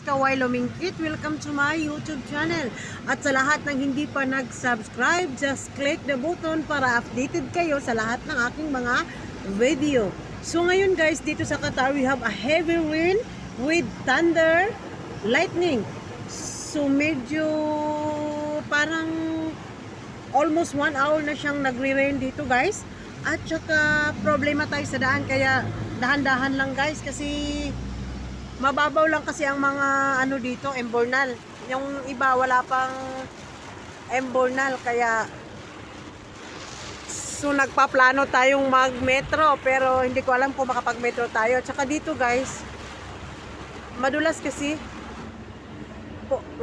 Francisca Y. Lumingkit. Welcome to my YouTube channel. At sa lahat ng hindi pa nag-subscribe, just click the button para updated kayo sa lahat ng aking mga video. So ngayon guys, dito sa Qatar, we have a heavy rain with thunder, lightning. So medyo parang almost 1 hour na siyang nagre-rain dito guys. At saka problema tayo sa daan, kaya dahan-dahan lang guys kasi mababaw lang kasi ang mga ano dito, embornal. Yung iba wala pang embornal, kaya so nagpaplano tayong mag-metro pero hindi ko alam kung makapag-metro tayo. At saka dito guys, madulas kasi.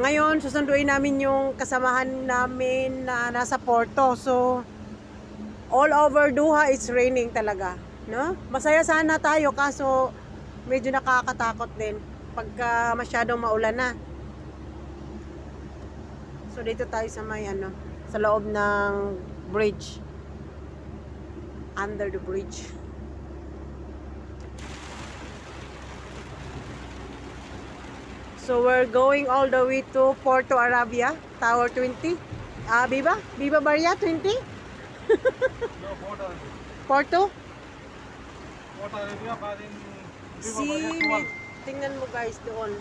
Ngayon susunduin namin yung kasamahan namin na nasa Porto. So all over Doha it's raining talaga, no? Masaya sana tayo kaso medyo nakakatakot din pagka masyadong maulan na. So dito tayo sa may ano, sa loob ng bridge. Under the bridge. So we're going all the way to Porto Arabia, Tower 20. Viva? Viva Maria 20? No, Porto. Porto? Porto Arabia, but in Tingnan mo guys doon.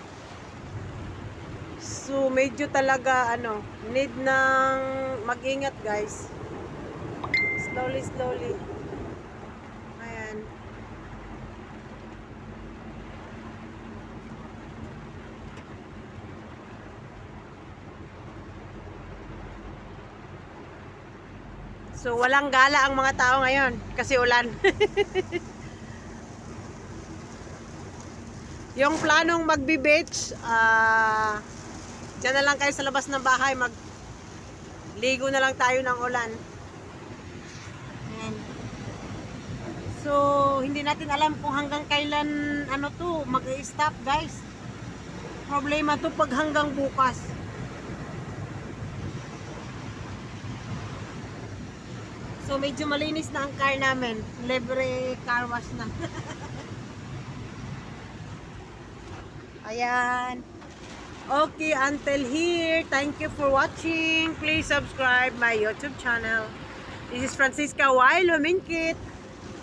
So medyo talaga ano, need ng mag-ingat guys. Slowly, slowly. Ayan. So walang gala ang mga tao ngayon kasi ulan. Yung planong magbe-beach, dyan na lang kayo sa labas ng bahay, magligo na lang tayo ng ulan. Ayan. So hindi natin alam kung hanggang kailan ano to mag-stop guys. Problema to pag hanggang bukas. So medyo malinis na ang car namin. Libre car wash na. Ayan. Okay, until here, thank you for watching. Please subscribe my YouTube channel. This is Francisca Y. Lumingkit.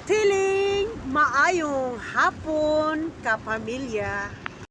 Tiling maayong hapon, kapamilya.